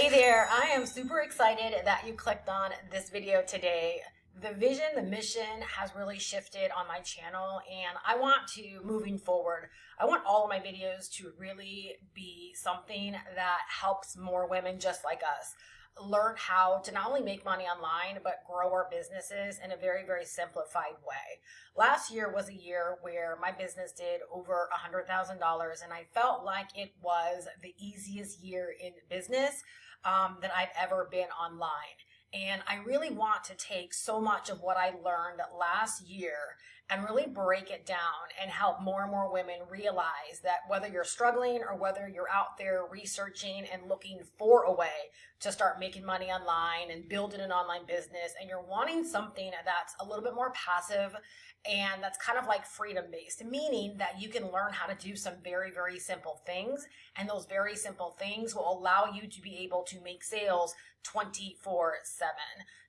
Hey there, I am super excited that you clicked on this video today. The vision, the mission has really shifted on my channel, and I want to, moving forward, I want all of my videos to really be something that helps more women just like us learn how to not only make money online, but grow our businesses in a very, very simplified way. Last year was a year where my business did over $100,000, and I felt like it was the easiest year in business that I've ever been online. And I really want to take so much of what I learned last year and really break it down and help more and more women realize that whether you're struggling or whether you're out there researching and looking for a way to start making money online and building an online business, and you're wanting something that's a little bit more passive and that's kind of like freedom based, meaning that you can learn how to do some very, very simple things. And those very simple things will allow you to be able to make sales 24/7.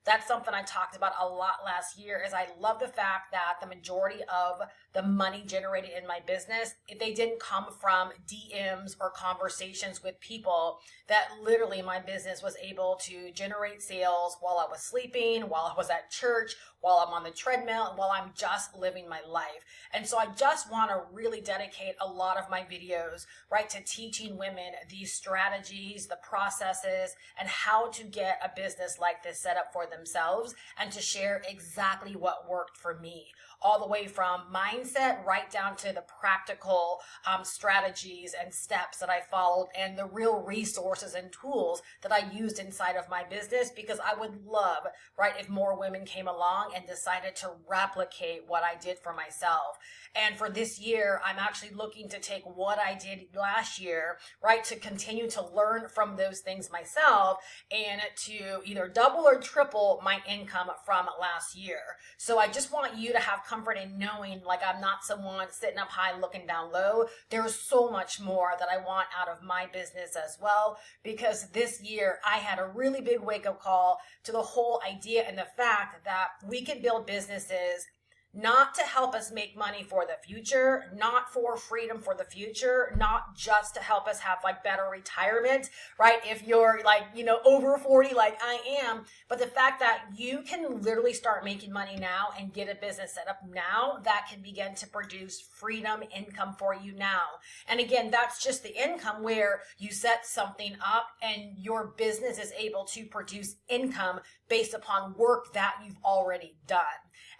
That's something I talked about a lot last year. Is I love the fact that the majority of the money generated in my business, they didn't come from DMs or conversations with people. That literally my business was able to generate sales while I was sleeping, while I was at church, while I'm on the treadmill, and while I'm just living my life. And so I just want to really dedicate a lot of my videos, right, to teaching women these strategies, the processes, and how to get a business like this set up for themselves, and to share exactly what worked for me, all the way from mindset right down to the practical strategies and steps that I followed and the real resources and tools that I used inside of my business, because I would love, right, if more women came along and decided to replicate what I did for myself. And for this year, I'm actually looking to take what I did last year, right, to continue to learn from those things myself and to either double or triple my income from last year. So I just want you to have comfort in knowing, like, I'm not someone sitting up high looking down low. There's so much more that I want out of my business as well, because this year I had a really big wake-up call to the whole idea and the fact that we can build businesses not to help us make money for the future, not for freedom for the future, not just to help us have like better retirement, right? If you're like, over 40 like I am, but the fact that you can literally start making money now and get a business set up now that can begin to produce freedom income for you now. And again, that's just the income where you set something up and your business is able to produce income based upon work that you've already done.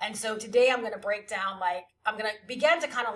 And so today I'm going to break down, I'm going to begin to kind of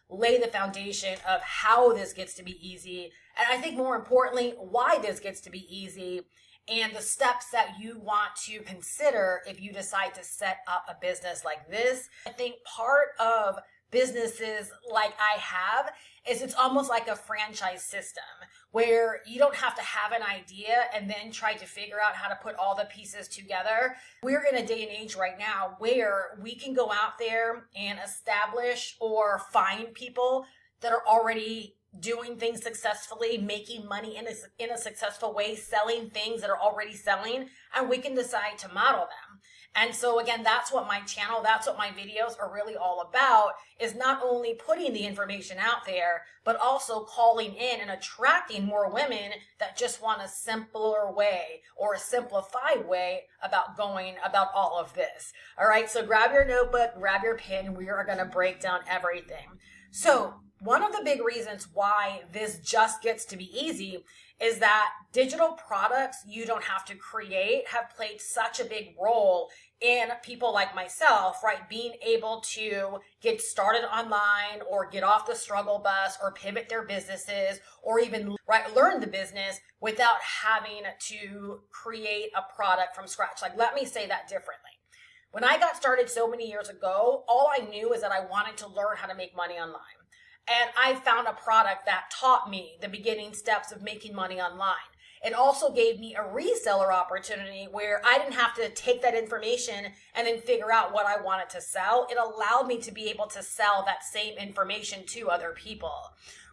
lay the foundation of how this gets to be easy. And I think more importantly, why this gets to be easy and the steps that you want to consider if you decide to set up a business like this. I think part of businesses like I have is it's almost like a franchise system where you don't have to have an idea and then try to figure out how to put all the pieces together. We're in a day and age right now where we can go out there and establish or find people that are already doing things successfully, making money in a successful way, selling things that are already selling, and we can decide to model them. And so again, that's what my channel, that's what my videos are really all about, is not only putting the information out there, but also calling in and attracting more women that just want a simpler way or a simplified way about going about all of this. All right, so grab your notebook, grab your pen, we are gonna break down everything. So one of the big reasons why this just gets to be easy is that digital products you don't have to create have played such a big role in people like myself, right? Being able to get started online or get off the struggle bus or pivot their businesses or even learn the business without having to create a product from scratch. Let me say that differently. When I got started so many years ago, all I knew is that I wanted to learn how to make money online. And I found a product that taught me the beginning steps of making money online. It also gave me a reseller opportunity where I didn't have to take that information and then figure out what I wanted to sell. It allowed me to be able to sell that same information to other people.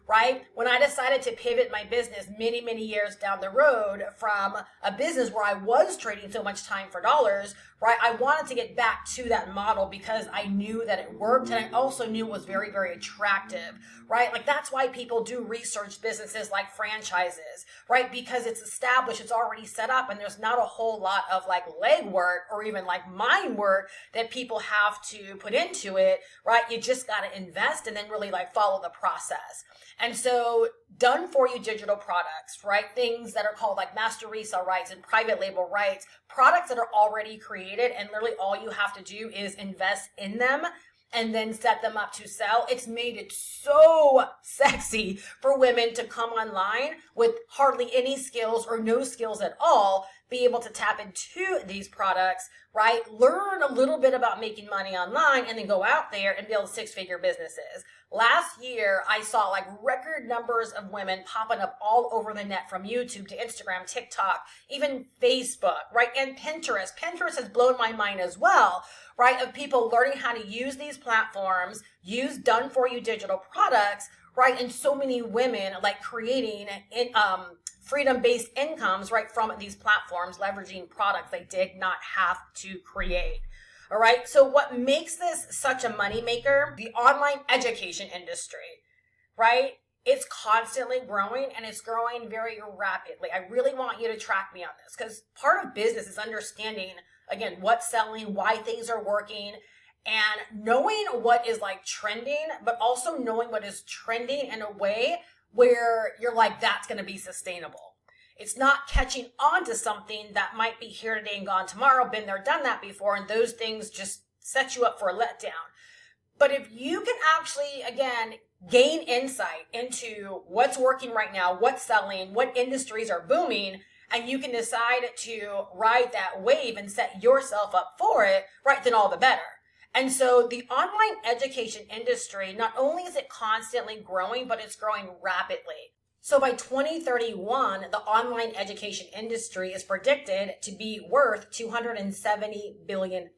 right? When I decided to pivot my business many, many years down the road from a business where I was trading so much time for dollars, right? I wanted to get back to that model because I knew that it worked, and I also knew it was very, very attractive, right? Like that's why people do research businesses like franchises, right? Because it's established, it's already set up, and there's not a whole lot of like legwork or even like mind work that people have to put into it, right? You just got to invest and then really like follow the process. And so done for you digital products, right? Things that are called like master resale rights and private label rights, products that are already created, and literally all you have to do is invest in them and then set them up to sell. It's made it so sexy for women to come online with hardly any skills or no skills at all, be able to tap into these products, right? Learn a little bit about making money online and then go out there and build six-figure businesses. Last year, I saw like record numbers of women popping up all over the net, from YouTube to Instagram, TikTok, even Facebook, right? And Pinterest. Pinterest has blown my mind as well, right? Of people learning how to use these platforms, use done for you digital products, right? And so many women like creating freedom-based incomes, right, from these platforms, leveraging products they did not have to create. All right. So what makes this such a moneymaker? The online education industry, right? It's constantly growing, and it's growing very rapidly. I really want you to track me on this, because part of business is understanding, again, what's selling, why things are working, and knowing what is like trending, but also knowing what is trending in a way where you're like, that's going to be sustainable. It's not catching on to something that might be here today and gone tomorrow, been there, done that before, and those things just set you up for a letdown. But if you can actually, again, gain insight into what's working right now, what's selling, what industries are booming, and you can decide to ride that wave and set yourself up for it, right, then all the better. And so the online education industry, not only is it constantly growing, but it's growing rapidly. So by 2031, the online education industry is predicted to be worth $270 billion.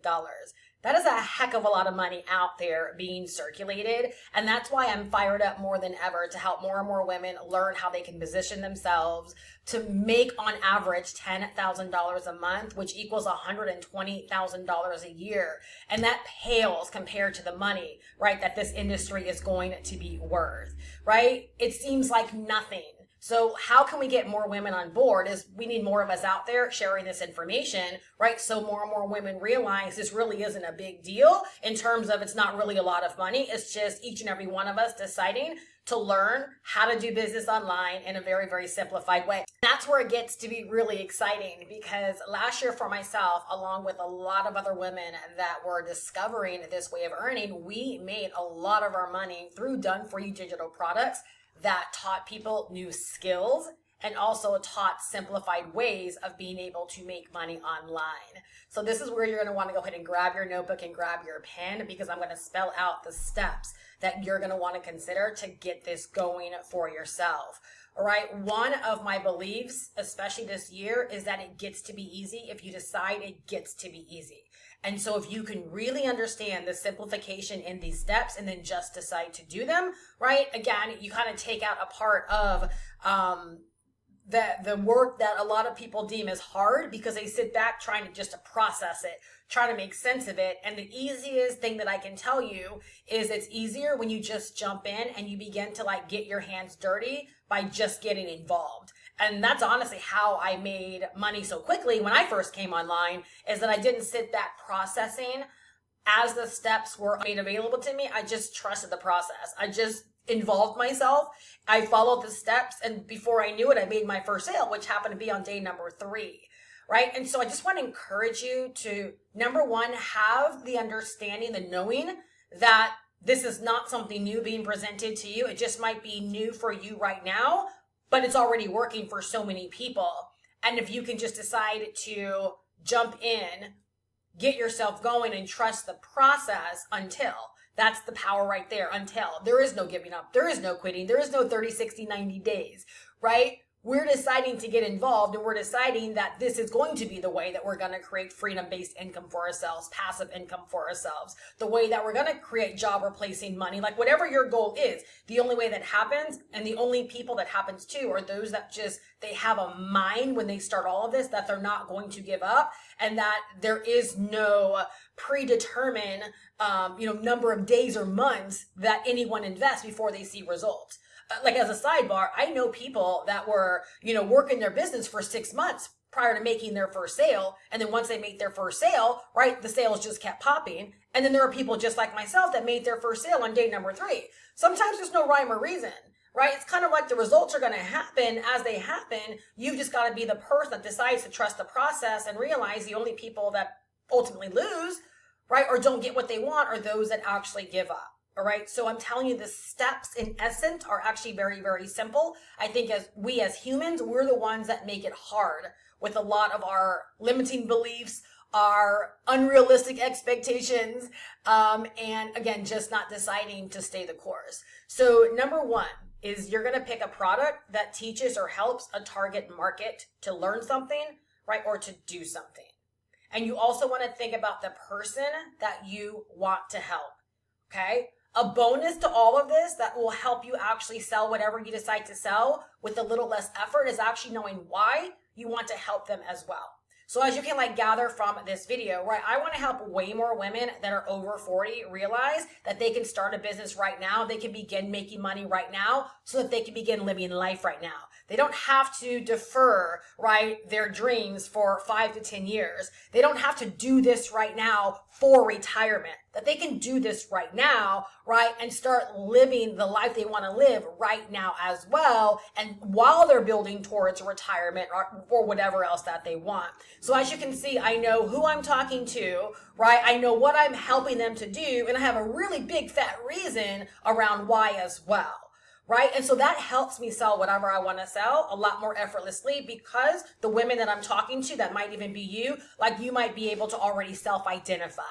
That is a heck of a lot of money out there being circulated. And that's why I'm fired up more than ever to help more and more women learn how they can position themselves to make on average $10,000 a month, which equals $120,000 a year. And that pales compared to the money, right, that this industry is going to be worth, right? It seems like nothing. So how can we get more women on board? Is we need more of us out there sharing this information, right? So more and more women realize this really isn't a big deal in terms of it's not really a lot of money. It's just each and every one of us deciding to learn how to do business online in a very, very simplified way. That's where it gets to be really exciting, because last year for myself, along with a lot of other women that were discovering this way of earning, we made a lot of our money through done for you digital products that taught people new skills and also taught simplified ways of being able to make money online. So this is where you're going to want to go ahead and grab your notebook and grab your pen, because I'm going to spell out the steps that you're going to want to consider to get this going for yourself. All right. One of my beliefs, especially this year, is that it gets to be easy if you decide it gets to be easy. And so if you can really understand the simplification in these steps and then just decide to do them, right? Again, you kind of take out a part of the work that a lot of people deem as hard, because they sit back trying to just process it, trying to make sense of it. And the easiest thing that I can tell you is it's easier when you just jump in and you begin to like get your hands dirty by just getting involved. And that's honestly how I made money so quickly when I first came online, is that I didn't sit back processing as the steps were made available to me. I just trusted the process. I just involved myself. I followed the steps. And before I knew it, I made my first sale, which happened to be on day number 3. Right. And so I just want to encourage you to, number one, have the understanding, the knowing that this is not something new being presented to you. It just might be new for you right now, but it's already working for so many people. And if you can just decide to jump in, get yourself going and trust the process until, that's the power right there, until. There is no giving up. There is no quitting. There is no 30, 60, 90 days, right? we're deciding to get involved, and we're deciding that this is going to be the way that we're going to create freedom-based income for ourselves, passive income for ourselves, the way that we're going to create job replacing money, like whatever your goal is. The only way that happens, and the only people that happens to, are those that just, they have a mind when they start all of this that they're not going to give up, and that there is no predetermined number of days or months that anyone invests before they see results. Like, as a sidebar, I know people that were, working their business for 6 months prior to making their first sale. And then once they make their first sale, right, the sales just kept popping. And then there are people just like myself that made their first sale on day number 3. Sometimes there's no rhyme or reason, right? It's kind of like the results are going to happen as they happen. You've just got to be the person that decides to trust the process and realize the only people that ultimately lose, right, or don't get what they want are those that actually give up. All right. So I'm telling you, the steps in essence are actually very, very simple. I think as humans, we're the ones that make it hard with a lot of our limiting beliefs, our unrealistic expectations, and again, just not deciding to stay the course. So number 1 is you're going to pick a product that teaches or helps a target market to learn something, right, or to do something. And you also want to think about the person that you want to help. Okay. A bonus to all of this that will help you actually sell whatever you decide to sell with a little less effort is actually knowing why you want to help them as well. So as you can gather from this video, right, I want to help way more women that are over 40 realize that they can start a business right now. They can begin making money right now so that they can begin living life right now. They don't have to defer, right, their dreams for 5 to 10 years. They don't have to do this right now for retirement. That they can do this right now, right, and start living the life they want to live right now as well, and while they're building towards retirement or whatever else that they want. So as you can see, I know who I'm talking to, right? I know what I'm helping them to do, and I have a really big fat reason around why as well. Right? And so that helps me sell whatever I want to sell a lot more effortlessly, because the women that I'm talking to, that might even be you, you might be able to already self-identify,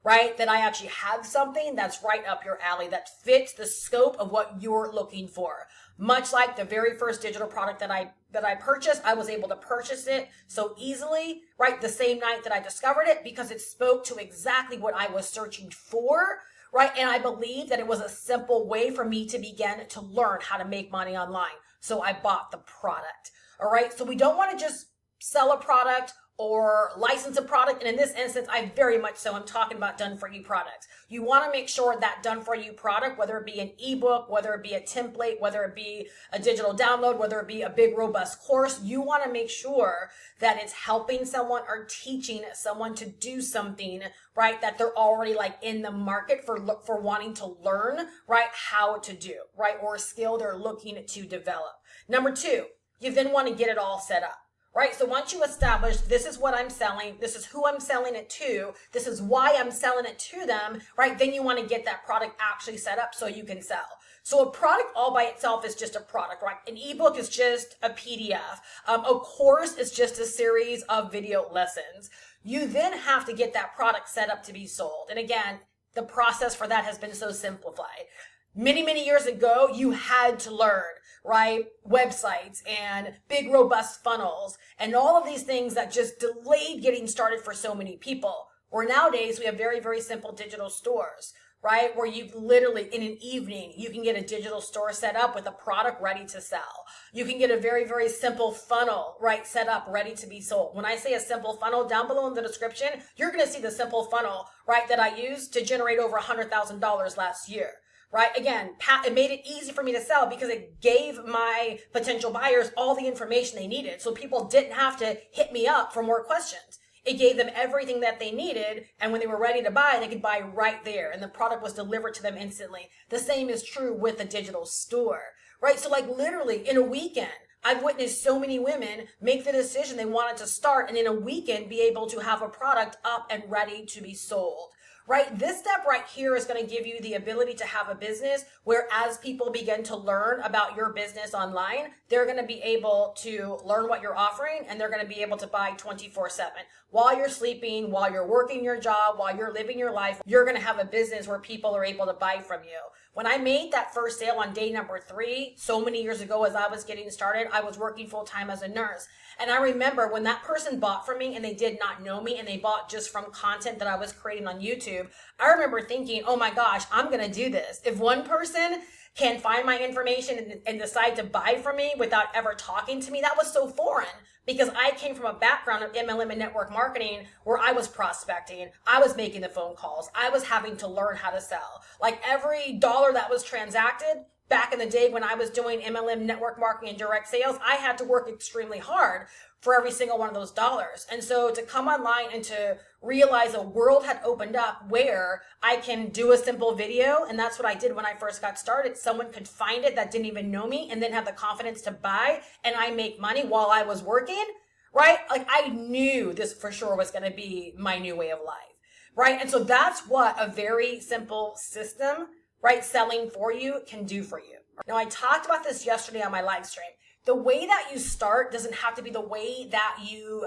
right? That I actually have something that's right up your alley, that fits the scope of what you're looking for. Much like the very first digital product that I purchased, I was able to purchase it so easily, right? The same night that I discovered it, because it spoke to exactly what I was searching for. Right? And I believe that it was a simple way for me to begin to learn how to make money online. So I bought the product. All right. So we don't want to just sell a product or license a product. And in this instance, I very much so am talking about done for you products. You want to make sure that done for you product, whether it be an ebook, whether it be a template, whether it be a digital download, whether it be a big robust course, you want to make sure that it's helping someone or teaching someone to do something, right, that they're already in the market for wanting to learn, right, how to do, right, or a skill they're looking to develop. Number 2, you then want to get it all set up. Right? So once you establish, this is what I'm selling, this is who I'm selling it to, this is why I'm selling it to them, right? Then you want to get that product actually set up so you can sell. So a product all by itself is just a product, right? An ebook is just a PDF. A course is just a series of video lessons. You then have to get that product set up to be sold. And again, the process for that has been so simplified. Many, many years ago, you had to learn, right, websites and big robust funnels and all of these things that just delayed getting started for so many people. Or nowadays, we have very, very simple digital stores, right, where you literally in an evening, you can get a digital store set up with a product ready to sell. You can get a very, very simple funnel, right, set up, ready to be sold. When I say a simple funnel, down below in the description, you're going to see the simple funnel, right, that I used to generate over $100,000 last year. Right? Again, it made it easy for me to sell because it gave my potential buyers all the information they needed. So people didn't have to hit me up for more questions. It gave them everything that they needed. And when they were ready to buy, they could buy right there. And the product was delivered to them instantly. The same is true with a digital store, right? So literally in a weekend, I've witnessed so many women make the decision they wanted to start and in a weekend be able to have a product up and ready to be sold. Right? This step right here is going to give you the ability to have a business where as people begin to learn about your business online, they're going to be able to learn what you're offering and they're going to be able to buy 24/7. While you're sleeping, while you're working your job, while you're living your life, you're going to have a business where people are able to buy from you. When I made that first sale on day number 3, so many years ago as I was getting started, I was working full time as a nurse. And I remember when that person bought from me and they did not know me and they bought just from content that I was creating on YouTube, I remember thinking, oh my gosh, I'm going to do this. If one person can find my information and decide to buy from me without ever talking to me, that was so foreign because I came from a background of MLM and network marketing where I was prospecting, I was making the phone calls, I was having to learn how to sell. Like every dollar that was transacted back in the day when I was doing MLM network marketing and direct sales, I had to work extremely hard for every single one of those dollars. And so to come online and to realize a world had opened up where I can do a simple video, and that's what I did when I first got started. Someone could find it that didn't even know me and then have the confidence to buy, and I make money while I was working, right? Like I knew this for sure was going to be my new way of life, right? And so that's what a very simple system, right, selling for you can do for you. Now, I talked about this yesterday on my live stream. The way that you start doesn't have to be the way that you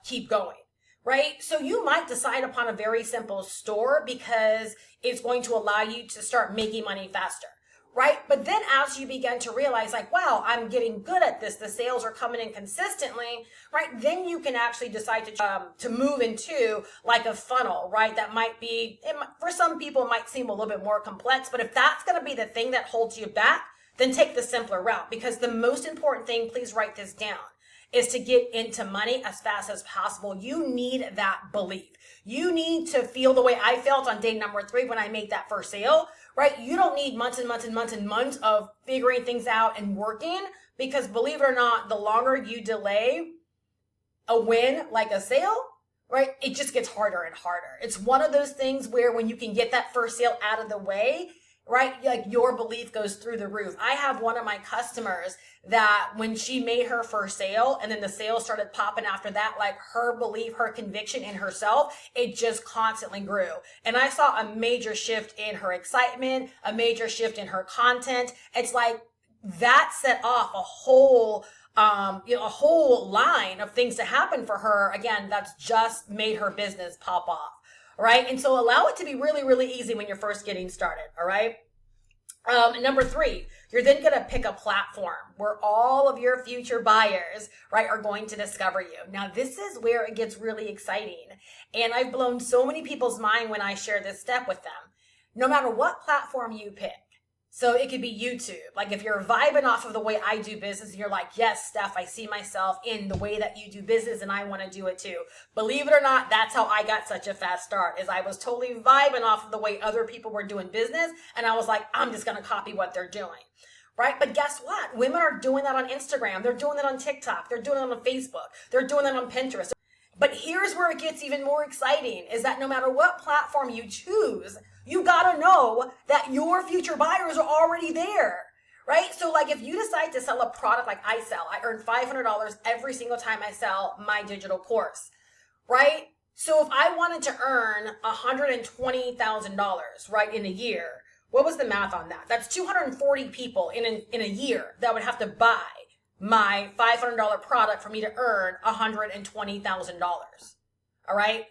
keep going, right? So you might decide upon a very simple store because it's going to allow you to start making money faster, right? But then as you begin to realize like, wow, I'm getting good at this, the sales are coming in consistently, right? Then you can actually decide to move into like a funnel, right? That might be, for some people, it might seem a little bit more complex, but if that's going to be the thing that holds you back, then take the simpler route, because the most important thing, please write this down, is to get into money as fast as possible. You need that belief. You need to feel the way I felt on day number 3 when I made that first sale, right? You don't need months and months and months and months of figuring things out and working, because believe it or not, the longer you delay a win like a sale, right, it just gets harder and harder. It's one of those things where when you can get that first sale out of the way, right, like your belief goes through the roof. I have one of my customers that when she made her first sale and then the sales started popping after that, like her belief, her conviction in herself, it just constantly grew. And I saw a major shift in her excitement, a major shift in her content. It's like that set off a whole line of things to happen for her. Again, that's just made her business pop off. All right. And so allow it to be really, really easy when you're first getting started. All right. Number 3, you're then going to pick a platform where all of your future buyers, right, are going to discover you. Now, this is where it gets really exciting. And I've blown so many people's mind when I share this step with them. No matter what platform you pick. So it could be YouTube. Like if you're vibing off of the way I do business and you're like, yes, Steph, I see myself in the way that you do business and I want to do it too. Believe it or not, that's how I got such a fast start, is I was totally vibing off of the way other people were doing business. And I was like, I'm just going to copy what they're doing. Right? But guess what? Women are doing that on Instagram. They're doing that on TikTok. They're doing it on Facebook. They're doing that on Pinterest. But here's where it gets even more exciting, is that no matter what platform you choose, you gotta know that your future buyers are already there, right? So like if you decide to sell a product like I sell, I earn $500 every single time I sell my digital course, right? So if I wanted to earn $120,000, right, in a year, what was the math on that? That's 240 people in a year that would have to buy my $500 product for me to earn $120,000. All right.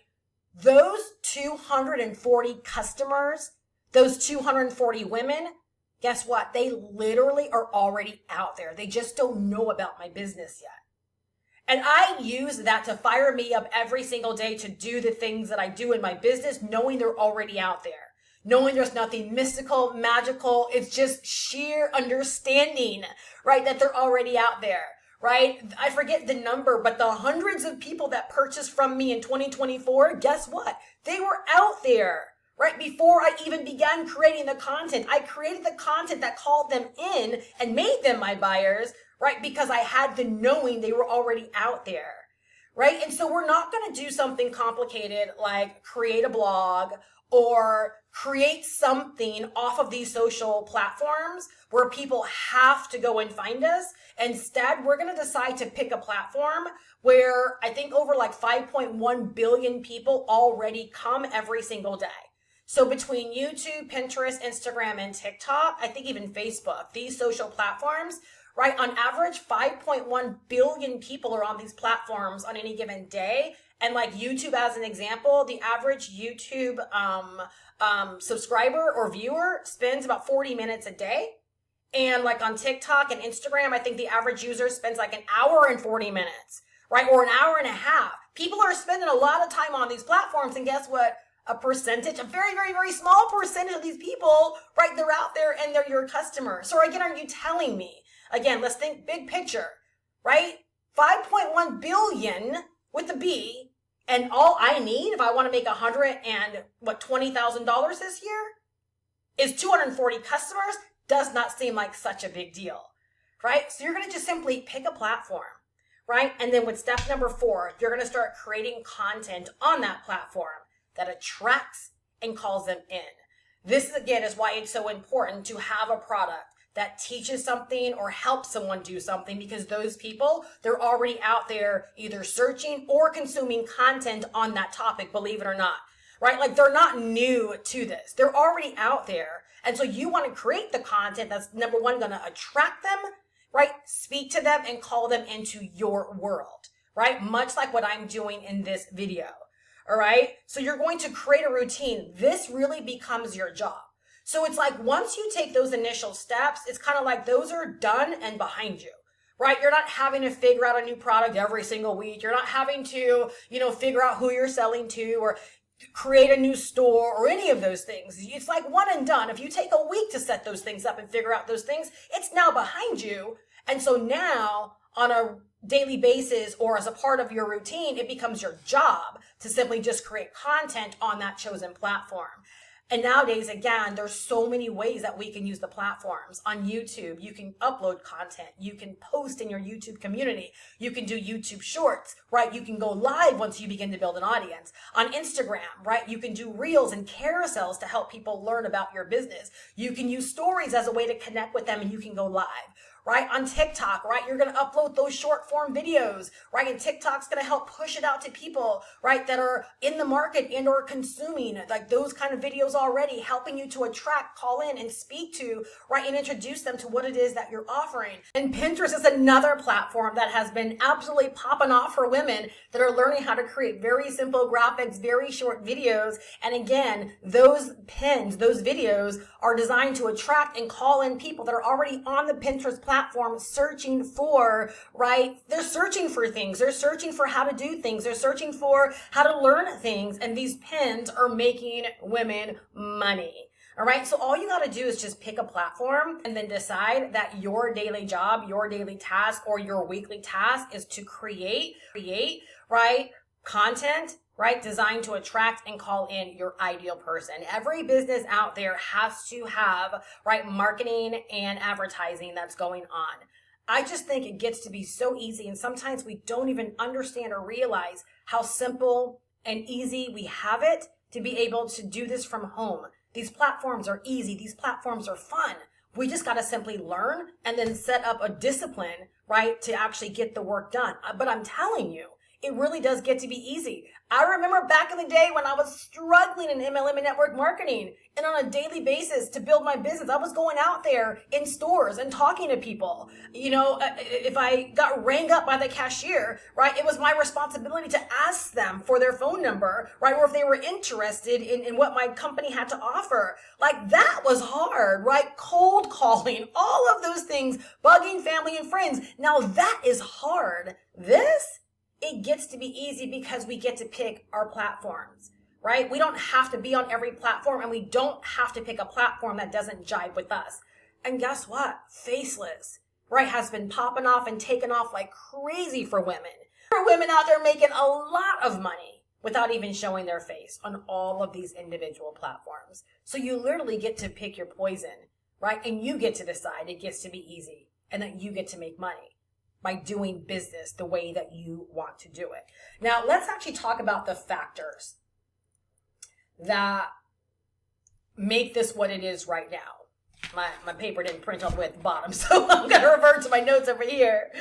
Those 240 customers, those 240 women, guess what? They literally are already out there. They just don't know about my business yet. And I use that to fire me up every single day to do the things that I do in my business, knowing they're already out there. Knowing there's nothing mystical, magical. It's just sheer understanding, right, that they're already out there, right? I forget the number, but the hundreds of people that purchased from me in 2024, guess what? They were out there, right? Before I even began creating the content. I created the content that called them in and made them my buyers, right? Because I had the knowing they were already out there, right? And so we're not going to do something complicated like create a blog or create something off of these social platforms where people have to go and find us. Instead, we're going to decide to pick a platform where I think over like 5.1 billion people already come every single day. So between YouTube, Pinterest, Instagram, and TikTok, I think even Facebook, these social platforms, right? On average, 5.1 billion people are on these platforms on any given day. And like YouTube as an example, the average YouTube subscriber or viewer spends about 40 minutes a day. And like on TikTok and Instagram, I think the average user spends like an hour and 40 minutes, right? Or an hour and a half. People are spending a lot of time on these platforms. And guess what? A percentage, a very, very, very small percentage of these people, right? They're out there and they're your customers. So again, are you telling me, again, let's think big picture, right? 5.1 billion with a B. And all I need if I want to make $20,000 this year is 240 customers. Does not seem like such a big deal, right? So you're going to just simply pick a platform, right? And then with step number 4, you're going to start creating content on that platform that attracts and calls them in. This again is why it's so important to have a product that teaches something or helps someone do something, because those people, they're already out there either searching or consuming content on that topic, believe it or not, right? Like they're not new to this. They're already out there. And so you want to create the content that's number 1, going to attract them, right? Speak to them and call them into your world, right? Much like what I'm doing in this video. All right. So you're going to create a routine. This really becomes your job. So it's like once you take those initial steps, it's kind of like those are done and behind you, right? You're not having to figure out a new product every single week. You're not having to, figure out who you're selling to or create a new store or any of those things. It's like one and done. If you take a week to set those things up and figure out those things, it's now behind you. And so now on a daily basis or as a part of your routine, it becomes your job to simply just create content on that chosen platform. And nowadays, again, there's so many ways that we can use the platforms. On YouTube, you can upload content. You can post in your YouTube community. You can do YouTube shorts, right? You can go live once you begin to build an audience. On Instagram, right? You can do reels and carousels to help people learn about your business. You can use stories as a way to connect with them and you can go live. Right? On TikTok, right? You're going to upload those short form videos, right? And TikTok's going to help push it out to people, right? That are in the market and or consuming like those kind of videos already, helping you to attract, call in and speak to, right? And introduce them to what it is that you're offering. And Pinterest is another platform that has been absolutely popping off for women that are learning how to create very simple graphics, very short videos. And again, those pins, those videos are designed to attract and call in people that are already on the Pinterest platform searching for, right? They're searching for things. They're searching for how to do things. They're searching for how to learn things. And these pins are making women money. All right. So all you got to do is just pick a platform and then decide that your daily job, your daily task, or your weekly task is to create, right? Content, right? Designed to attract and call in your ideal person. Every business out there has to have, right, marketing and advertising that's going on. I just think it gets to be so easy. And sometimes we don't even understand or realize how simple and easy we have it to be able to do this from home. These platforms are easy. These platforms are fun. We just got to simply learn and then set up a discipline, right, to actually get the work done. But I'm telling you, it really does get to be easy. I remember back in the day when I was struggling in MLM and network marketing and on a daily basis to build my business, I was going out there in stores and talking to people. If I got rang up by the cashier, right, it was my responsibility to ask them for their phone number, right, or if they were interested in what my company had to offer. Like that was hard, right? Cold calling, all of those things, bugging family and friends. Now that is hard. It gets to be easy because we get to pick our platforms, right? We don't have to be on every platform and we don't have to pick a platform that doesn't jive with us. And guess what? Faceless, right, has been popping off and taking off like crazy for women. There are women out there making a lot of money without even showing their face on all of these individual platforms. So you literally get to pick your poison, right? And you get to decide it gets to be easy and that you get to make money by doing business the way that you want to do it. Now, let's actually talk about the factors that make this what it is right now. My paper didn't print all the way at the bottom, so I'm going to revert to my notes over here.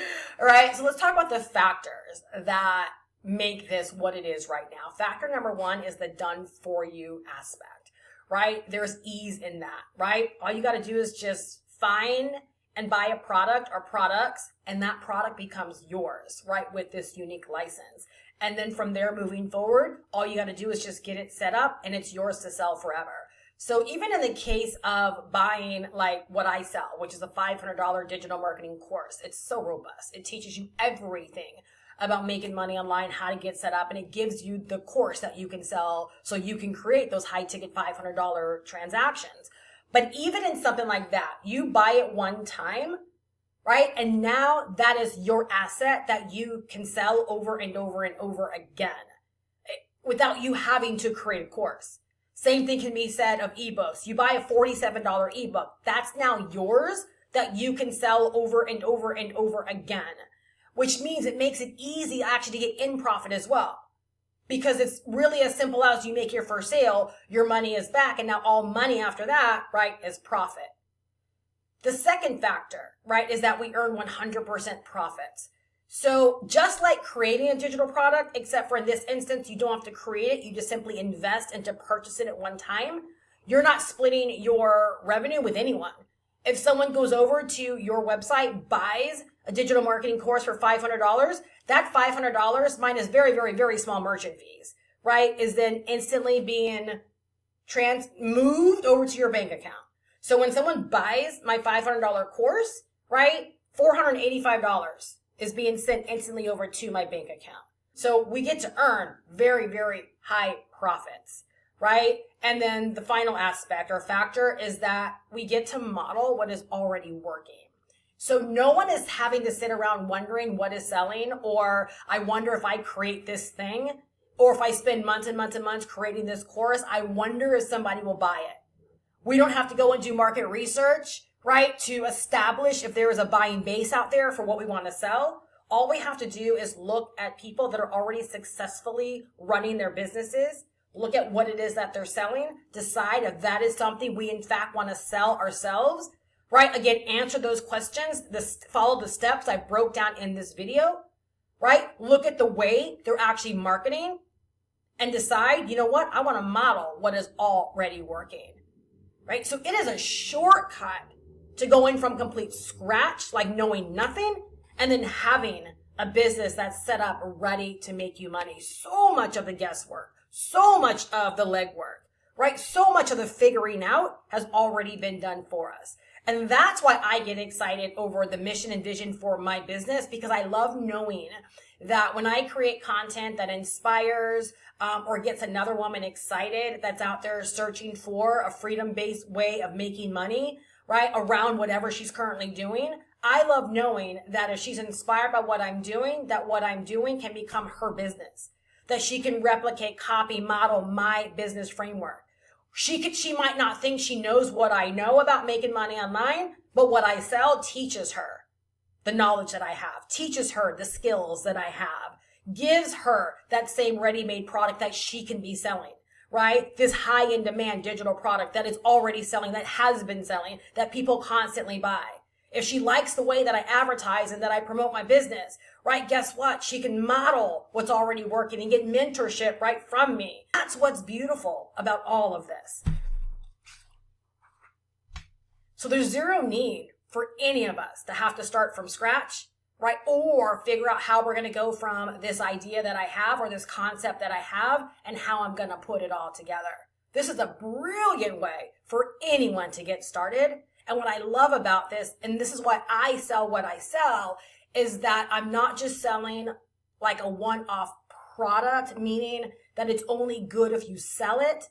All right, so let's talk about the factors that make this what it is right now. Factor number 1 is the done for you aspect, right? There's ease in that, right? All you got to do is just find and buy a product or products, and that product becomes yours, right, with this unique license. And then from there moving forward, all you got to do is just get it set up and it's yours to sell forever. So even in the case of buying like what I sell, which is a $500 digital marketing course, it's so robust. It teaches you everything about making money online, how to get set up, and it gives you the course that you can sell so you can create those high ticket $500 transactions. But even in something like that, you buy it one time, right? And now that is your asset that you can sell over and over and over again without you having to create a course. Same thing can be said of ebooks. You buy a $47 ebook. That's now yours that you can sell over and over and over again, which means it makes it easy actually to get in profit as well. Because it's really as simple as you make your first sale, your money is back, and now all money after that, right, is profit. The second factor, right, is that we earn 100% profits. So just like creating a digital product, except for in this instance, you don't have to create it. You just simply invest into purchase it at one time. You're not splitting your revenue with anyone. If someone goes over to your website, buys a digital marketing course for $500, that $500 minus very, very, very small merchant fees, right, is then instantly being moved over to your bank account. So when someone buys my $500 course, right, $485 is being sent instantly over to my bank account. So we get to earn very, very high profits, right? And then the final aspect or factor is that we get to model what is already working. So no one is having to sit around wondering what is selling, or I wonder if I create this thing, or if I spend months and months and months creating this course, I wonder if somebody will buy it. We don't have to go and do market research, right, to establish if there is a buying base out there for what we want to sell. All we have to do is look at people that are already successfully running their businesses, look at what it is that they're selling, decide if that is something we in fact want to sell ourselves, right? Again, answer those questions, follow the steps I broke down in this video, right? Look at the way they're actually marketing and decide, you know what, I want to model what is already working, right? So it is a shortcut to going from complete scratch, like knowing nothing, and then having a business that's set up ready to make you money. So much of the guesswork, so much of the legwork, right? So much of the figuring out has already been done for us. And that's why I get excited over the mission and vision for my business, because I love knowing that when I create content that inspires or gets another woman excited that's out there searching for a freedom-based way of making money, right, around whatever she's currently doing, I love knowing that if she's inspired by what I'm doing, that what I'm doing can become her business, that she can replicate, copy, model my business framework. She might not think she knows what I know about making money online, but what I sell teaches her the knowledge that I have, teaches her the skills that I have, gives her that same ready-made product that she can be selling, right? This high-in demand digital product that is already selling, that has been selling, that people constantly buy. If she likes the way that I advertise and that I promote my business, right, guess what? She can model what's already working and get mentorship right from me. That's what's beautiful about all of this. So there's zero need for any of us to have to start from scratch, right? Or figure out how we're going to go from this idea that I have or this concept that I have and how I'm going to put it all together. This is a brilliant way for anyone to get started. And what I love about this, and this is why I sell what I sell, is that I'm not just selling like a one-off product, meaning that it's only good if you sell it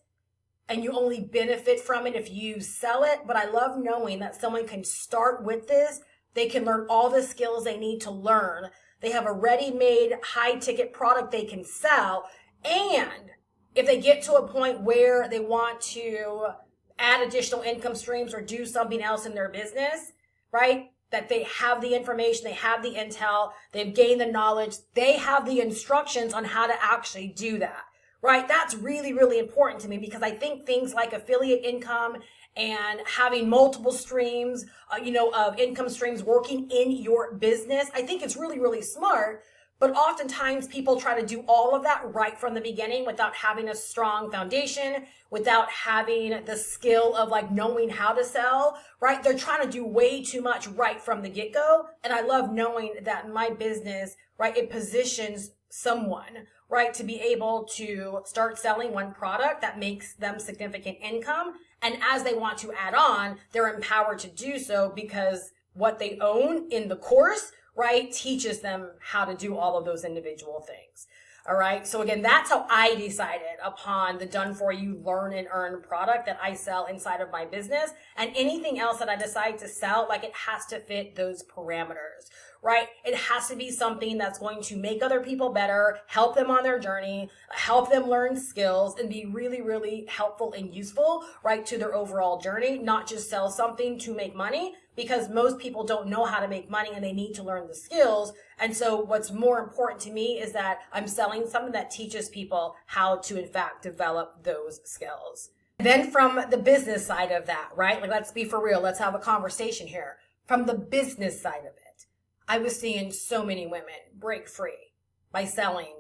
and you only benefit from it if you sell it. But I love knowing that someone can start with this. They can learn all the skills they need to learn. They have a ready-made high-ticket product they can sell. And if they get to a point where they want to add additional income streams or do something else in their business, right? That they have the information, they have the intel, they've gained the knowledge, they have the instructions on how to actually do that, right? That's really, really important to me, because I think things like affiliate income and having multiple streams, of income streams working in your business, I think it's really, really smart. But oftentimes people try to do all of that right from the beginning without having a strong foundation, without having the skill of like knowing how to sell, right? They're trying to do way too much right from the get-go. And I love knowing that my business, right, it positions someone, right, to be able to start selling one product that makes them significant income. And as they want to add on, they're empowered to do so because what they own in the course, right, teaches them how to do all of those individual things. All right. So again, that's how I decided upon the done for you learn and earn product that I sell inside of my business. And anything else that I decide to sell, like it has to fit those parameters, right? It has to be something that's going to make other people better, help them on their journey, help them learn skills, and be really, really helpful and useful, right, to their overall journey, not just sell something to make money, because most people don't know how to make money and they need to learn the skills. And so what's more important to me is that I'm selling something that teaches people how to, in fact, develop those skills. Then from the business side of that, right? Like, let's be for real. Let's have a conversation here. From the business side of it, I was seeing so many women break free by selling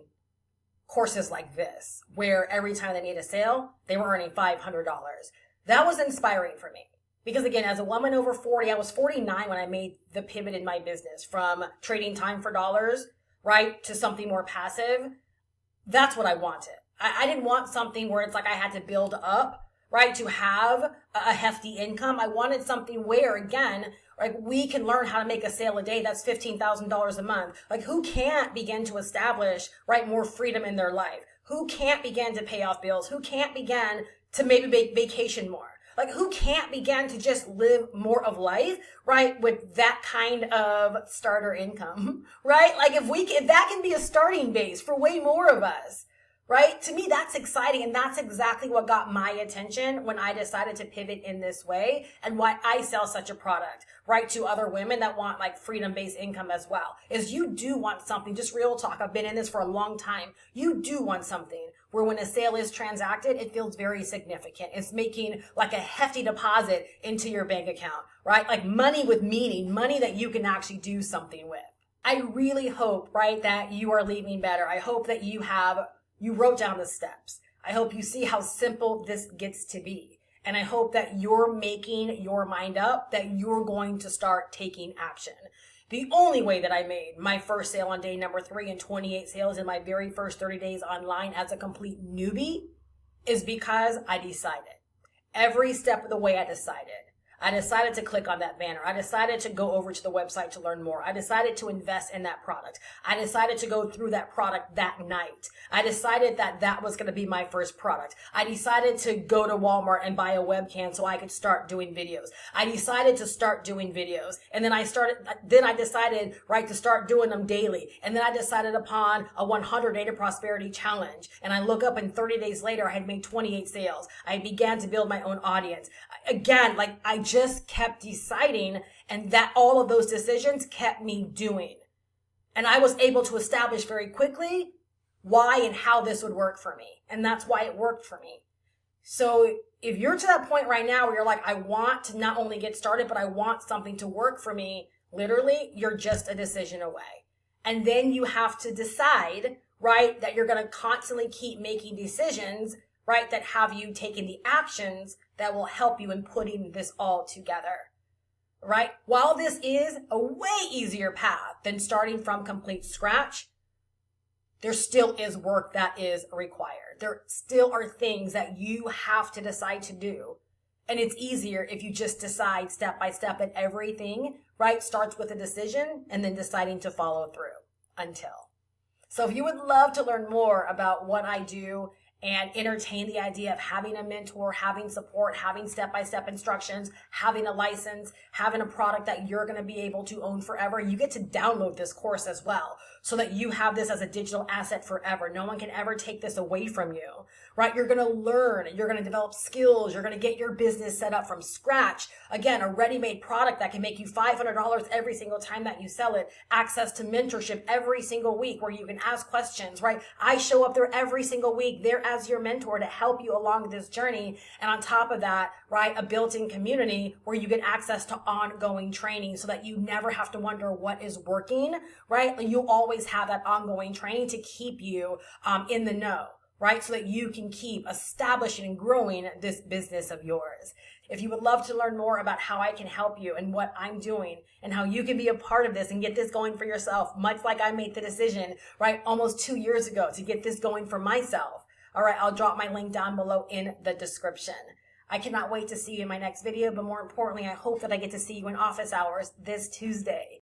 courses like this, where every time they made a sale, they were earning $500. That was inspiring for me. Because again, as a woman over 40, I was 49 when I made the pivot in my business from trading time for dollars, right, to something more passive. That's what I wanted. I didn't want something where it's like I had to build up, right, to have a hefty income. I wanted something where, again, like we can learn how to make a sale a day. That's $15,000 a month. Like who can't begin to establish, right, more freedom in their life? Who can't begin to pay off bills? Who can't begin to maybe make vacation more? Like who can't begin to just live more of life, right, with that kind of starter income, right? Like if that can be a starting base for way more of us, right? To me, that's exciting. And that's exactly what got my attention when I decided to pivot in this way and why I sell such a product, right, to other women that want like freedom-based income as well, is you do want something, just real talk. I've been in this for a long time. You do want something where when a sale is transacted, it feels very significant. It's making like a hefty deposit into your bank account, right? Like money with meaning, money that you can actually do something with. I really hope, right, that you are leaving better. I hope that you wrote down the steps. I hope you see how simple this gets to be. And I hope that you're making your mind up that you're going to start taking action. The only way that I made my first sale on day number 3 and 28 sales in my very first 30 days online as a complete newbie is because I decided. Every step of the way I decided. I decided to click on that banner. I decided to go over to the website to learn more. I decided to invest in that product. I decided to go through that product that night. I decided that that was going to be my first product. I decided to go to Walmart and buy a webcam so I could start doing videos. I decided to start doing videos. And then I decided, right, to start doing them daily. And then I decided upon a 100-day to prosperity challenge. And I look up and 30 days later, I had made 28 sales. I began to build my own audience. Again, like I just kept deciding, and that all of those decisions kept me doing. And I was able to establish very quickly why and how this would work for me. And that's why it worked for me. So if you're to that point right now where you're like, I want to not only get started, but I want something to work for me, literally, you're just a decision away. And then you have to decide, right, that you're going to constantly keep making decisions, right, that have you taking the actions that will help you in putting this all together, right? While this is a way easier path than starting from complete scratch, there still is work that is required. There still are things that you have to decide to do. And it's easier if you just decide step by step that everything, right, starts with a decision and then deciding to follow through until. So if you would love to learn more about what I do and entertain the idea of having a mentor, having support, having step-by-step instructions, having a license, having a product that you're going to be able to own forever, you get to download this course as well so that you have this as a digital asset forever. No one can ever take this away from you, right? You're going to learn, you're going to develop skills, you're going to get your business set up from scratch. Again, a ready-made product that can make you $500 every single time that you sell it, access to mentorship every single week where you can ask questions, right? I show up there every single week there as your mentor to help you along this journey. And on top of that, right, a built-in community where you get access to ongoing training so that you never have to wonder what is working, right? You always always have that ongoing training to keep you in the know, right? So that you can keep establishing and growing this business of yours. If you would love to learn more about how I can help you and what I'm doing and how you can be a part of this and get this going for yourself, much like I made the decision, right, almost 2 years ago to get this going for myself. All right, I'll drop my link down below in the description. I cannot wait to see you in my next video, but more importantly, I hope that I get to see you in office hours this Tuesday.